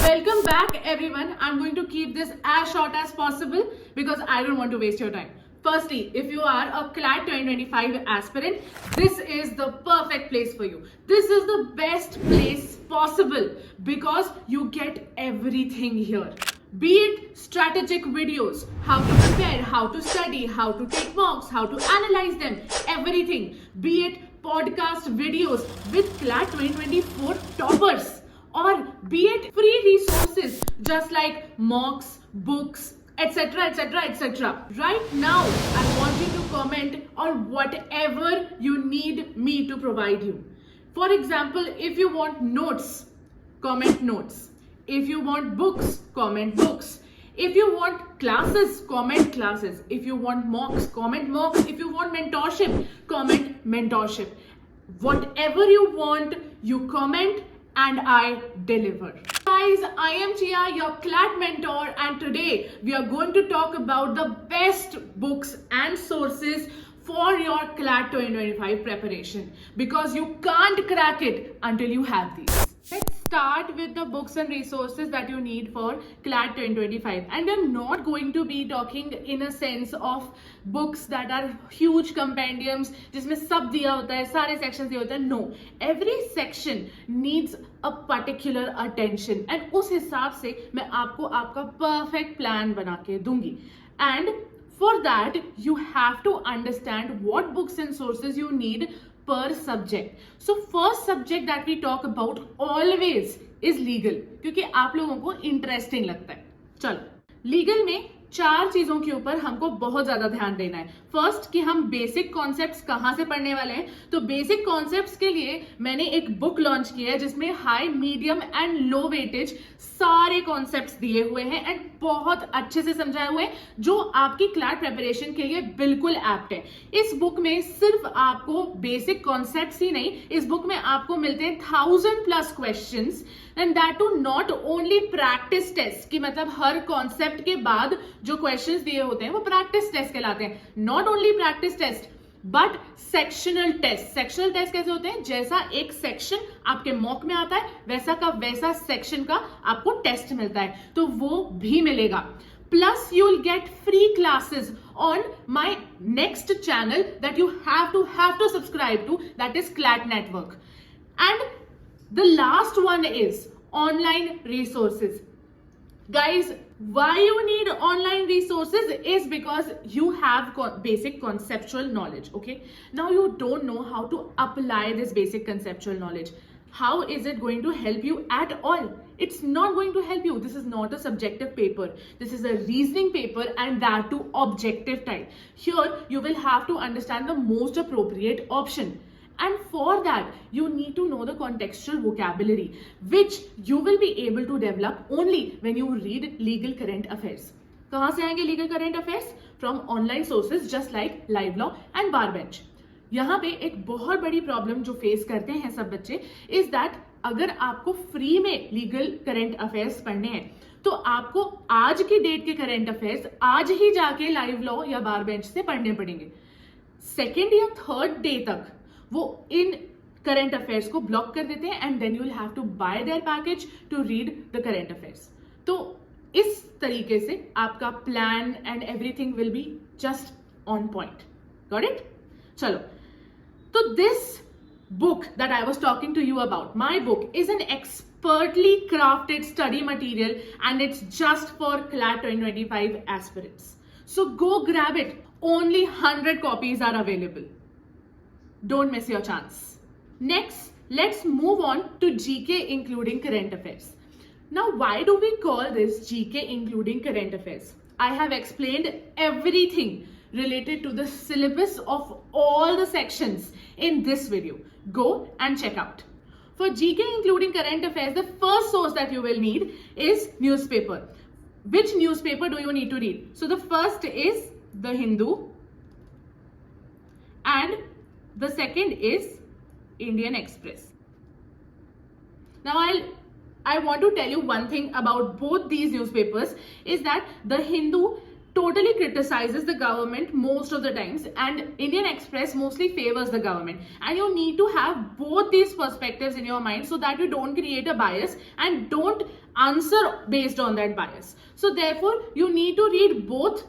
Welcome back, everyone. I'm going to keep this as short as possible because I don't want to waste your time. Firstly, if you are a CLAT 2025 aspirant, this is the perfect place for you. This is the best place possible because you get everything here. Be it strategic videos, how to prepare, how to study, how to take mocks, how to analyze them, everything. Be it podcast videos with CLAT 2024 toppers, or be it free resources just like mocks, books, etc, etc, etc. Right now, I want you to comment on whatever you need me to provide you. For example, if you want notes, comment notes. If you want books, comment books. If you want classes, comment classes. If you want mocks, comment mocks. If you want mentorship, comment mentorship. Whatever you want, you comment and I deliver. Guys, I am Chia, your CLAT mentor, and today we are going to talk about the best books and sources for your CLAT 2025 preparation, because you can't crack it until you have these. Let's start with the books and resources that you need for CLAT 2025. And we're not going to be talking in a sense of books that are huge compendiums जिसमें सब दिया होता है, सारे sections दिए होते हैं. No, every section needs a particular attention, and उस हिसाब से मैं आपको आपका perfect plan बना के दूंगी. And for that, you have to understand what books and sources you need per subject. So first subject that we talk about always is legal, क्योंकि आप लोगों को interesting लगता है. चलो, legal में 4 चीजों के ऊपर हमको बहुत ज्यादा ध्यान देना है. फर्स्ट, कि हम बेसिक कॉन्सेप्ट्स कहां से पढ़ने वाले हैं. तो बेसिक कॉन्सेप्ट्स के लिए मैंने एक बुक लॉन्च किया है जिसमें high, medium and low weightage सारे कॉन्सेप्ट्स दिए हुए हैं एंड बहुत अच्छे से समझाए हुए हैं, जो आपकी क्लैट प्रिपरेशन के लिए बिल्कुल एप्ट है. इस बुक में सिर्फ आपको बेसिक कॉन्सेप्ट्स ही नहीं, इस बुक में आपको मिलते हैं 1000+ questions, and that too not only practice test, कि मतलब हर कॉन्सेप्ट के बाद जो क्वेश्चंस दिए होते हैं वो प्रैक्टिस टेस्ट कहलाते हैं. Not only practice test but sectional test. Sectional test कैसे होते हैं? जैसा एक सेक्शन आपके मॉक में आता है वैसा का वैसा सेक्शन का आपको टेस्ट मिलता है, तो वो भी मिलेगा. Plus you will get free classes on my next channel that you have to subscribe to, that is CLAT Network. And the last one is online resources. Guys, why you need online resources is because you have basic conceptual knowledge, okay? Now you don't know how to apply this basic conceptual knowledge. How is it going to help you at all? It's not going to help you. This is not a subjective paper. This is a reasoning paper, and that too objective type. Here you will have to understand the most appropriate option. And for that, you need to know the contextual vocabulary, which you will be able to develop only when you read legal current affairs. कहाँ से आएंगे legal current affairs? From online sources just like Live Law and Bar Bench. यहाँ पे एक बहुत बड़ी problem जो face करते हैं सब बच्चे इज दैट अगर आपको फ्री में लीगल करंट अफेयर्स पढ़ने हैं तो आपको आज की डेट के करंट अफेयर्स आज ही जाके लाइव लॉ या बार बेंच से पढ़ने पड़ेंगे. सेकेंड या थर्ड डे तक वो इन करंट अफेयर्स को ब्लॉक कर देते हैं, and then you will have to buy their package to read the current affairs. तो इस तरीके से आपका plan and everything will be just on point. Got it? चलो, so this book that I was talking to you about, my book, is an expertly crafted study material, and it's just for CLAT 2025 aspirants. So go grab it. Only 100 copies are available. Don't miss your chance. Next, let's move on to GK including current affairs. Now, why do we call this GK including current affairs? I have explained everything related to the syllabus of all the sections in this video. Go and check out. For GK including current affairs, the first source that you will need is newspaper. Which newspaper do you need to read? So the first is The Hindu, and the second is Indian Express. Now I want to tell you one thing about both these newspapers is that The Hindu totally criticizes the government most of the times, and Indian Express mostly favors the government. And you need to have both these perspectives in your mind so that you don't create a bias and don't answer based on that bias. So therefore you need to read both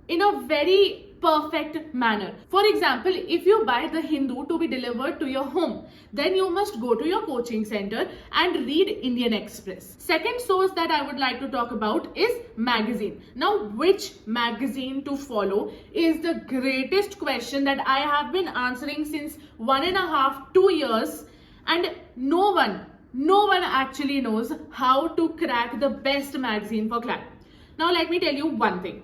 in a very perfect manner. For example, if you buy the Hindu to be delivered to your home, then you must go to your coaching center and read Indian Express. Second source that I would like to talk about is magazine. Now, which magazine to follow is the greatest question that I have been answering since 1.5 2 years, and no one actually knows how to crack the best magazine for CLAT. Now let me tell you one thing.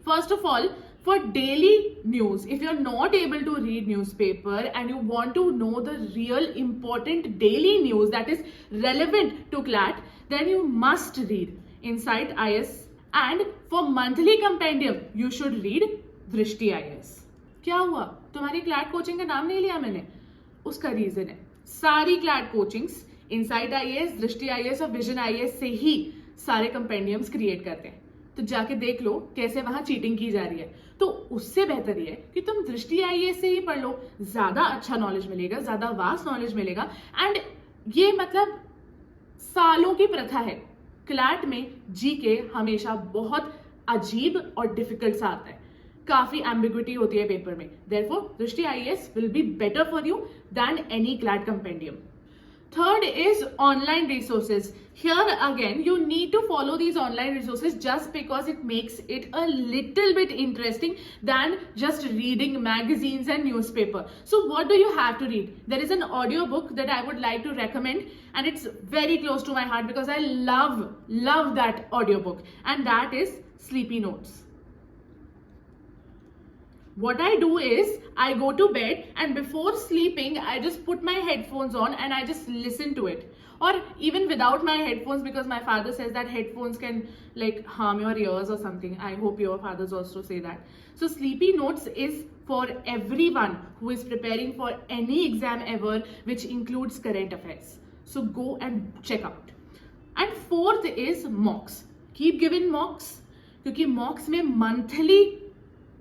First of all, for daily news, if you're not able to read newspaper and you want to know the real important daily news that is relevant to CLAT, then you must read Insight IS. And for monthly compendium, you should read Drishti IS. क्या हुआ? तुम्हारी CLAT coaching का नाम नहीं लिया मैंने? उसका reason है, सारी CLAT कोचिंग्स Insight IS, दृष्टि IS और विजन IS से ही सारे कंपेंडियम्स क्रिएट करते हैं. तो जाके देख लो कैसे वहां चीटिंग की जा रही है. तो उससे बेहतर ये है कि तुम दृष्टि IAS से ही पढ़ लो, ज्यादा अच्छा नॉलेज मिलेगा, ज्यादा वास्ट नॉलेज मिलेगा. एंड ये मतलब सालों की प्रथा है, क्लैट में जीके हमेशा बहुत अजीब और डिफिकल्ट सा आता है, काफी एम्बिग्विटी होती है पेपर में. देयरफॉर दृष्टि IAS will be better for you than any CLAT compendium. Third is online resources. Here again, you need to follow these online resources just because it makes it a little bit interesting than just reading magazines and newspaper. So what do you have to read? There is an audio book that I would like to recommend, and it's very close to my heart because I love that audio book, and that is Sleepy Notes. What I do is I go to bed and before sleeping I just put my headphones on and I just listen to it, or even without my headphones because my father says that headphones can like harm your ears or something. I hope your fathers also say that. So Sleepy Notes is for everyone who is preparing for any exam ever which includes current affairs. So go and check out. And fourth is mocks. Keep giving mocks, क्योंकि mocks में monthly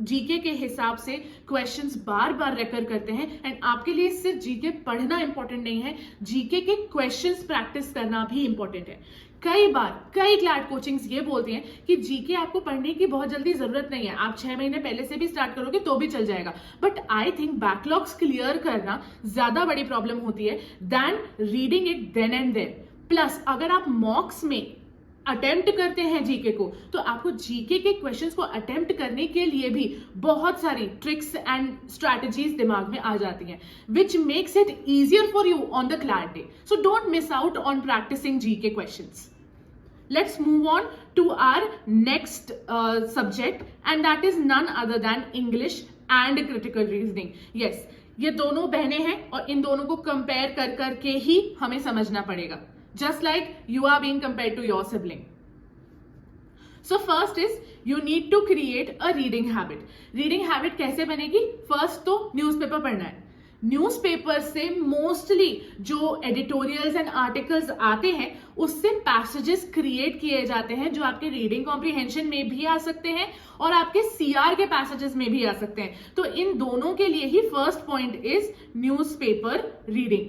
GK के हिसाब से questions बार बार रेकर करते हैं. And आपके लिए सिर्फ जीके पढ़ना इंपॉर्टेंट नहीं है, जीके के क्वेश्चंस प्रैक्टिस करना भी इंपॉर्टेंट है. कई बार कई क्लैट कोचिंग्स ये बोलती हैं कि जीके आपको पढ़ने की बहुत जल्दी जरूरत नहीं है, आप 6 महीने पहले से भी स्टार्ट करोगे तो भी चल जाएगा. But I think backlogs clear करना ज्यादा बड़ी प्रॉब्लम होती है than reading it then and there. Plus अगर आप मॉक्स में अटेम्प्ट करते हैं जीके को, तो आपको जीके के क्वेश्चंस को अटेम्प्ट करने के लिए भी बहुत सारी ट्रिक्स एंड स्ट्रैटेजीज दिमाग में आ जाती हैं, which makes it easier for you on the CLAT day. So don't miss out on practising GK questions. Let's move on to our next subject, and that is none other than English and critical reasoning. Yes, ये दोनों बहनें हैं और इन दोनों को compare कर करके ही हमें समझना पड़ेगा, just like you are being compared to your sibling. So first is you need to create a reading habit. Reading habit कैसे बनेगी? First तो न्यूज़पेपर पढ़ना है. न्यूज़पेपर से मोस्टली जो एडिटोरियल्स एंड आर्टिकल्स आते हैं उससे पैसेजेस क्रिएट किए जाते हैं जो आपके रीडिंग कॉम्प्रिहेंशन में भी आ सकते हैं और आपके सीआर के पैसेजेस में भी आ सकते हैं. तो इन दोनों के लिए ही first point is newspaper reading.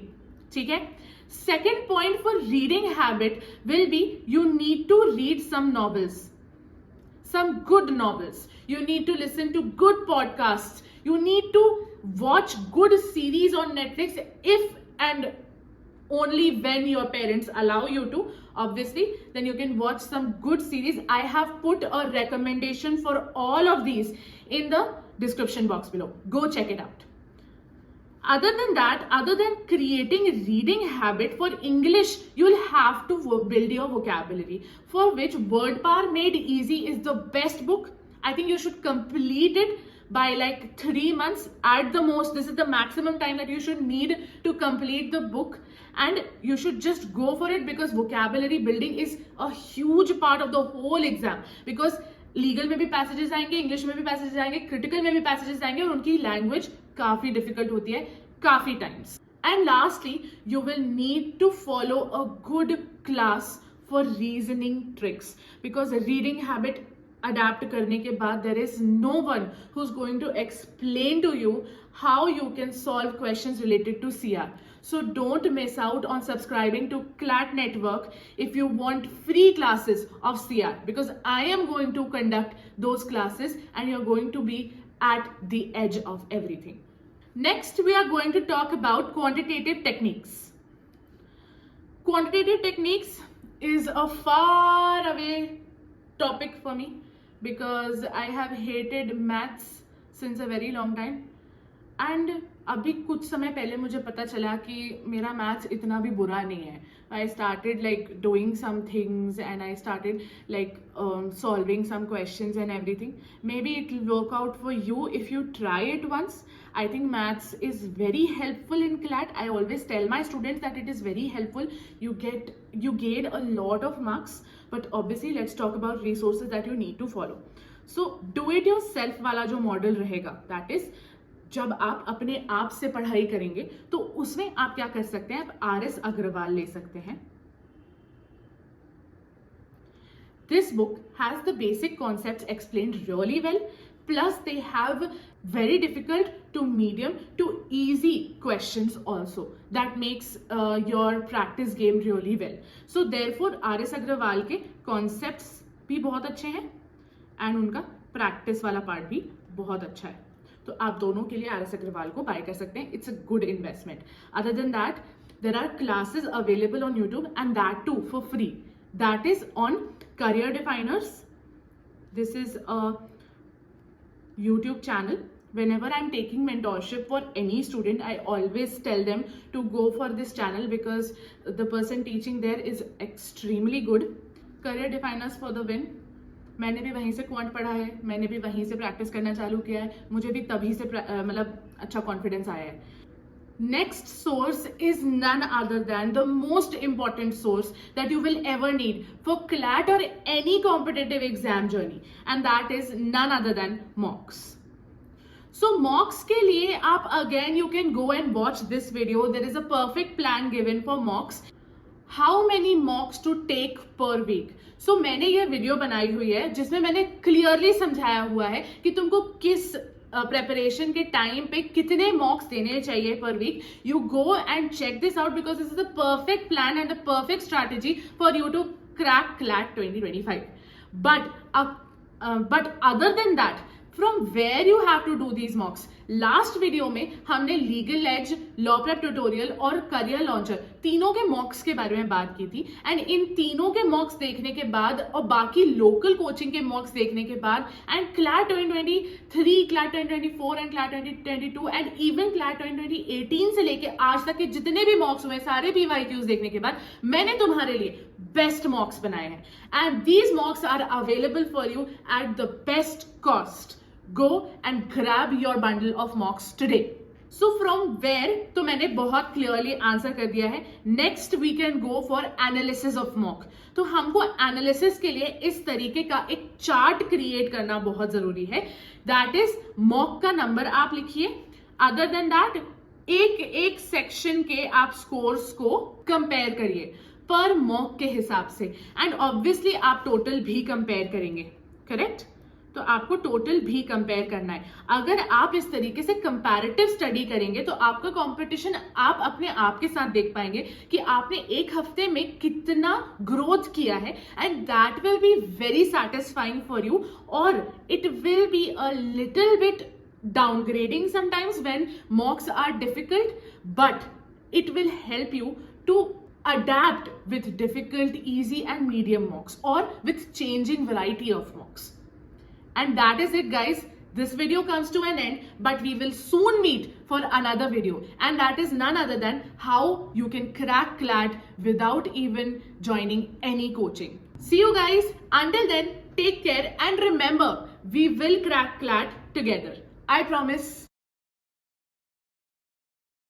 ठीक है. Second point for reading habit will be you need to read some novels, some good novels. You need to listen to good podcasts. You need to watch good series on Netflix if and only when your parents allow you to. Obviously, then you can watch some good series. I have put a recommendation for all of these in the description box below. Go check it out. Other than that, other than creating a reading habit for English, you'll have to build your vocabulary, for which Word Power Made Easy is the best book. I think you should complete it by like 3 months at the most. This is the maximum time that you should need to complete the book, and you should just go for it because vocabulary building is a huge part of the whole exam. Because legal में भी passages आएंगे, English में भी passages आएंगे, critical में भी passages आएंगे और उनकी लैंग्वेज काफी डिफिकल्ट होती है काफी times. And lastly you will need to follow a good class for reasoning tricks, because reading habit adapt करने के बाद there is no one who is going to explain to you how you can solve questions related to CR. So don't miss out on subscribing to CLAT Network if you want free classes of CR, because I am going to conduct those classes and you're going to be at the edge of everything. Next, we are going to talk about quantitative techniques. Quantitative techniques is a far away topic for me because I have hated maths since a very long time. And अभी कुछ समय पहले मुझे पता चला कि मेरा maths इतना भी बुरा नहीं है. I started like doing some things and I started like solving some questions and everything. Maybe it will work out for you if you try it once. I think maths is very helpful in CLAT. I always tell my students that it is very helpful. You gain a lot of marks, but obviously let's talk about resources that you need to follow. So do it yourself वाला जो model रहेगा, that is जब आप अपने आप से पढ़ाई करेंगे तो उसमें आप क्या कर सकते हैं, आप RS अग्रवाल ले सकते हैं. This book has the basic concepts explained really well. Plus they have very difficult to medium to easy questions also. That makes your practice game really well. So therefore RS Agarwal के concepts भी बहुत अच्छे हैं and उनका practice वाला part भी बहुत अच्छा है. तो आप दोनों के लिए RS अग्रवाल को बाय कर सकते हैं. It's a good investment. Other than that there are classes available on YouTube and that too for free. That is on Career Definers. This is a YouTube channel. Whenever I'm taking mentorship for any student, I always tell them to go for this channel because the person teaching there is extremely good. Career Definers for the win. मैंने भी वहीं से quant पढ़ा है, मैंने भी वहीं से प्रैक्टिस करना चालू किया है, मुझे भी तभी से मतलब अच्छा कॉन्फिडेंस आया है. Next source is none other than the most important source that you will ever need for CLAT और any competitive exam journey, and that is none other than mocks. So mocks के लिए आप again you can go and watch this video. There is a perfect plan given for mocks. How many mocks to take per week? So मैंने ये video बनाई हुई है जिसमें मैंने क्लियरली समझाया हुआ है कि तुमको किस प्रेपरेशन के टाइम पे कितने मॉक्स देने चाहिए per week. You go and check this out because this is the perfect plan and the perfect strategy for you to crack CLAT 2025. But other than that, from where you have to do these mocks? Last video में हमने Legal Edge, Law Prep Tutorial और Career Launcher तीनों के मॉक्स के बारे में बात की थी. एंड इन तीनों के मॉक्स देखने के बाद और बाकी लोकल कोचिंग के मॉक्स देखने के बाद and CLAT 2023, CLAT 2024 and CLAT 2022 and even CLAT 2018 से लेके आज तक के जितने भी मॉक्स हुए सारे PYQs देखने के बाद मैंने तुम्हारे लिए बेस्ट मॉक्स बनाए हैं. And these mocks are available for you at the best cost. Go and grab your bundle of mocks today. So from where? तो मैंने बहुत क्लियरली आंसर कर दिया है. Next we can go for analysis of mock. तो हमको analysis के लिए इस तरीके का एक चार्ट क्रिएट करना बहुत जरूरी है. दैट इज मॉक का नंबर आप लिखिए. अदर देन दैट एक सेक्शन के आप स्कोर्स को कंपेयर करिए पर मॉक के हिसाब से. एंड ऑब्वियसली आप टोटल भी कंपेयर करेंगे. करेक्ट? तो आपको टोटल भी कंपेयर करना है. अगर आप इस तरीके से कंपैरेटिव स्टडी करेंगे तो आपका कंपटीशन आप अपने आप के साथ देख पाएंगे कि आपने एक हफ्ते में कितना ग्रोथ किया है. And that will be very satisfying for you. और it will be a little bit downgrading sometimes when mocks are difficult, but it will help you to adapt with difficult, easy and medium mocks or with changing variety of mocks. And that is it, guys. This video comes to an end, but we will soon meet for another video, and that is none other than how you can crack CLAT without even joining any coaching. See you guys. Until then, take care and remember, we will crack CLAT together. I promise.